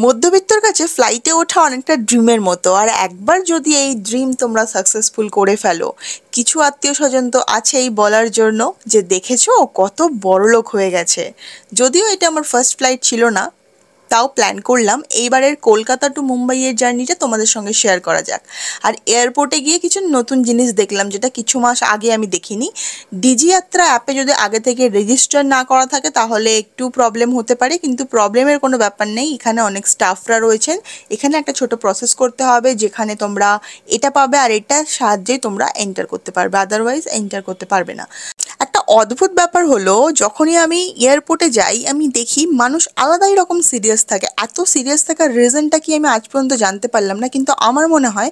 মধ্যবিত্তর কাছে ফ্লাইটে ওঠা অনেকটা ড্রিমের মতো, আর একবার যদি এই ড্রিম তোমরা সাকসেসফুল করে ফেলো, কিছু আত্মীয় স্বজন তো আছেই বলার জন্য যে দেখেছো কত বড়লোক হয়ে গেছে। যদিও এটা আমার ফার্স্ট ফ্লাইট ছিল না, তাও প্ল্যান করলাম এইবারের কলকাতা টু মুম্বাইয়ের জার্নিটা তোমাদের সঙ্গে শেয়ার করা যাক। আর এয়ারপোর্টে গিয়ে কিছু নতুন জিনিস দেখলাম যেটা কিছু মাস আগে আমি দেখিনি। ডিজি যাত্রা অ্যাপে যদি আগে থেকে রেজিস্টার না করা থাকে তাহলে একটু প্রবলেম হতে পারে, কিন্তু প্রবলেমের কোনো ব্যাপার নেই। এখানে অনেক স্টাফরা রয়েছেন। এখানে একটা ছোট প্রসেস করতে হবে যেখানে তোমরা এটা পাবে আর এটার সাহায্যেই তোমরা এন্টার করতে পারবে, আদারওয়াইজ এন্টার করতে পারবে না। একটা অদ্ভুত ব্যাপার হলো, যখনই আমি এয়ারপোর্টে যাই আমি দেখি মানুষ আলাদাই রকম সিরিয়াস থাকে। এত সিরিয়াস থাকার রিজনটা কি আমি আজ পর্যন্ত জানতে পারলাম না, কিন্তু আমার মনে হয়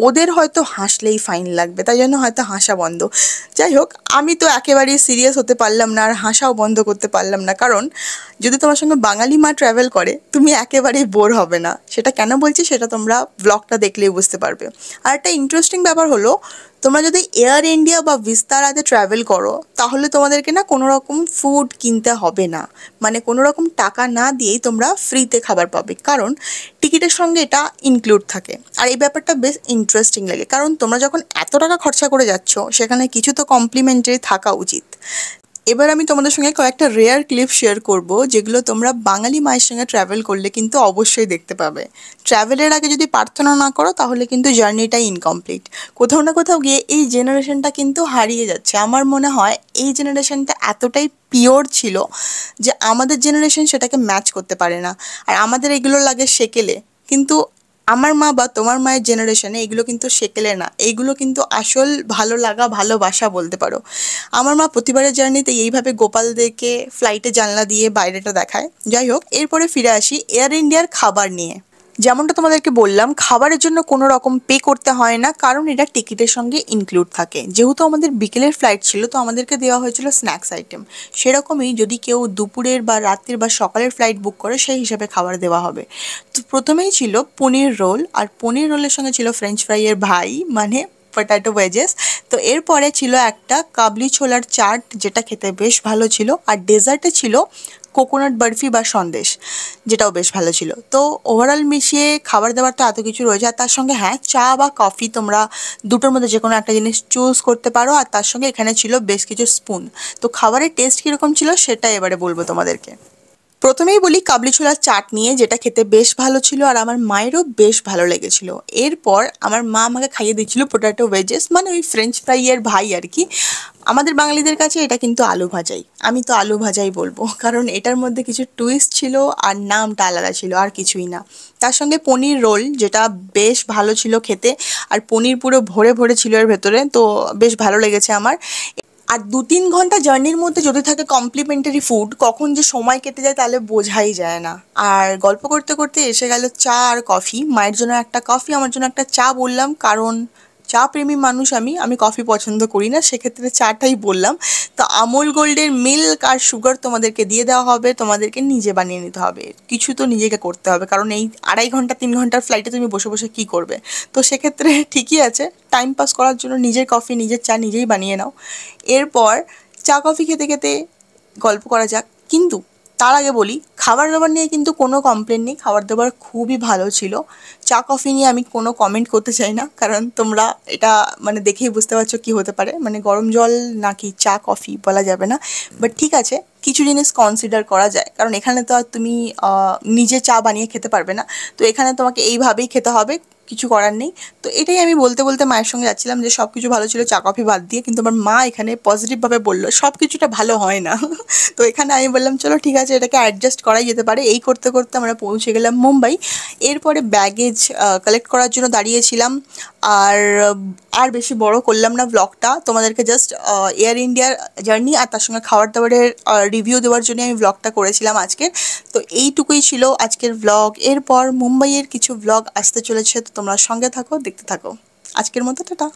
ওদের হয়তো হাসলেই ফাইন লাগবে, তাই জন্য হয়তো হাসা বন্ধ। যাই হোক, আমি তো একেবারেই সিরিয়াস হতে পারলাম না আর হাসাও বন্ধ করতে পারলাম না, কারণ যদি তোমার সঙ্গে বাঙালি মা ট্রাভেল করে তুমি একেবারেই বোর হবে না। সেটা কেন বলছি সেটা তোমরা ব্লগটা দেখলেই বুঝতে পারবে। আর একটা ইন্টারেস্টিং ব্যাপার হলো, তোমরা যদি এয়ার ইন্ডিয়া বা ভিস্তারাতে ট্রাভেল করো তাহলে তোমাদেরকে না কোনো রকম ফুড কিনতে হবে না, মানে কোনো রকম টাকা না দিয়েই তোমরা ফ্রিতে খাবার পাবে, কারণ টিকিটের সঙ্গে এটা ইনক্লুড থাকে। আর এই ব্যাপারটা বেশ ইন্টারেস্টিং লাগে, কারণ তোমরা যখন এত টাকা খরচা করে যাচ্ছ সেখানে কিছু তো কমপ্লিমেন্টারি থাকা উচিত। এবার আমি তোমাদের সঙ্গে কয়েকটা রেয়ার ক্লিপ শেয়ার করব যেগুলো তোমরা বাঙালি মায়ের সঙ্গে ট্রাভেল করলে কিন্তু অবশ্যই দেখতে পাবে। ট্রাভেলের আগে যদি প্রার্থনা না করো তাহলে কিন্তু জার্নিটাই ইনকমপ্লিট। কোথাও না কোথাও গিয়ে এই জেনারেশনটা কিন্তু হারিয়ে যাচ্ছে। আমার মনে হয় এই জেনারেশনটা এতটাই পিওর ছিল যে আমাদের জেনারেশন সেটাকে ম্যাচ করতে পারে না। আর আমাদের এগুলো লাগে সেকেলে, কিন্তু আমার মা বা তোমার মায়ের জেনারেশনে এগুলো কিন্তু সেকেলে না, এইগুলো কিন্তু আসল ভালো লাগা ভালোবাসা বলতে পারো। আমার মা প্রতিবারের জার্নিতে এইভাবে গোপালদেরকে ফ্লাইটে জানলা দিয়ে বাইরেটা দেখায়। যাই হোক, এরপরে ফিরে আসি এয়ার ইন্ডিয়ার খাবার নিয়ে। যেমনটা তোমাদেরকে বললাম, খাবারের জন্য কোনো রকম পে করতে হয় না, কারণ এটা টিকিটের সঙ্গে ইনক্লুড থাকে। যেহেতু আমাদের বিকেলের ফ্লাইট ছিল তো আমাদেরকে দেওয়া হয়েছিল স্ন্যাক্স আইটেম, সেরকমই যদি কেউ দুপুরের বা রাত্রির বা সকালের ফ্লাইট বুক করে সেই হিসাবে খাবার দেওয়া হবে। তো প্রথমেই ছিল পনির রোল, আর পনির রোলের সঙ্গে ছিল ফ্রেঞ্চ ফ্রাইয়ের ভাই, মানে পটাটো ওয়েজেস। তো এরপরে ছিল একটা কাবলি ছোলার চাট যেটা খেতে বেশ ভালো ছিল, আর ডেজার্টে ছিল কোকোনাট বরফি বা সন্দেশ, যেটাও বেশ ভালো ছিল। তো ওভারঅল মিশিয়ে খাবার দাবার তো এত কিছু রয়েছে, আর তার সঙ্গে হ্যাঁ চা বা কফি তোমরা দুটোর মধ্যে যে কোনো একটা জিনিস চুজ করতে পারো। আর তার সঙ্গে এখানে ছিল বেশ কিছু স্পুন। তো খাবারের টেস্ট কীরকম ছিল সেটা এবারে বলবো তোমাদেরকে। প্রথমেই বলি কাবলি ছোলার চাট নিয়ে, যেটা খেতে বেশ ভালো ছিল আর আমার মায়েরও বেশ ভালো লেগেছিল। এরপর আমার মা আমাকে খাইয়ে দিচ্ছিল পোটাটো ওয়েজেস, মানে ওই ফ্রেঞ্চ ফ্রাইয়ের ভাই আর কি। আমাদের বাঙালিদের কাছে এটা কিন্তু আলু ভাজাই, আমি তো আলু ভাজাই বলবো, কারণ এটার মধ্যে কিছু টুইস্ট ছিল আর নামটা আলাদা ছিল, আর কিছুই না। তার সঙ্গে পনির রোল যেটা বেশ ভালো ছিল খেতে, আর পনির পুরো ভরে ভরে ছিল এর ভেতরে, তো বেশ ভালো লেগেছে আমার। আর 2-3 ঘন্টা জার্নির মধ্যে যদি থাকে কমপ্লিমেন্টারি ফুড, কখন যে সময় কেটে যায় তাহলে বোঝাই যায় না। আর গল্প করতে করতে এসে গেল চা আর কফি। মায়ের জন্য একটা কফি, আমার জন্য একটা চা বললাম, কারণ চা প্রেমী মানুষ আমি, আমি কফি পছন্দ করি না, সেক্ষেত্রে চাটাই বললাম। তো আমুল গোল্ডের মিল্ক আর সুগার তোমাদেরকে দিয়ে দেওয়া হবে, তোমাদেরকে নিজে বানিয়ে নিতে হবে, কিছু তো নিজেকে করতে হবে, কারণ এই 2.5 ঘন্টা 3 ঘন্টার ফ্লাইটে তুমি বসে বসে কী করবে। তো সেক্ষেত্রে ঠিকই আছে, টাইম পাস করার জন্য নিজের কফি নিজের চা নিজেই বানিয়ে নাও। এরপর চা কফি খেতে খেতে গল্প করা যাক, কিন্তু তার আগে বলি খাবার দাবার নিয়ে কিন্তু কোনো কমপ্লেন নেই, খাবার দাবার খুবই ভালো ছিল। চা কফি নিয়ে আমি কোনো কমেন্ট করতে চাই না, কারণ তোমরা এটা মানে দেখেই বুঝতে পারছো কী হতে পারে, মানে গরম জল নাকি চা কফি বলা যাবে না। বাট ঠিক আছে, কিছু জিনিস কনসিডার করা যায়, কারণ এখানে তো আর তুমি নিজে চা বানিয়ে খেতে পারবে না, তো এখানে তোমাকে এইভাবেই খেতে হবে, কিছু করার নেই। তো এটাই আমি বলতে বলতে মায়ের সঙ্গে যাচ্ছিলাম যে সব কিছু ভালো ছিল চা কফি বাদ দিয়ে, কিন্তু আমার মা এখানে পজিটিভভাবে বললো সব কিছুটা ভালো হয় না। তো এখানে আমি বললাম চলো ঠিক আছে, এটাকে অ্যাডজাস্ট করাই যেতে পারে। এই করতে করতে আমরা পৌঁছে গেলাম মুম্বাই। এরপরে ব্যাগেজ কালেক্ট করার জন্য দাঁড়িয়েছিলাম। আর আর বেশি বড় করলাম না ব্লগটা, তোমাদেরকে জাস্ট এয়ার ইন্ডিয়ার জার্নি আর তার সঙ্গে খাবার দাবারের রিভিউ দেওয়ার জন্য আমি ব্লগটা করেছিলাম আজকের। তো এইটুকুই ছিল আজকের ব্লগ। এরপর মুম্বাইয়ের কিছু ব্লগ আসতে চলেছে, তো তোমরা সঙ্গে থাকো, দেখতে থাকো। আজকের মতো টাটা।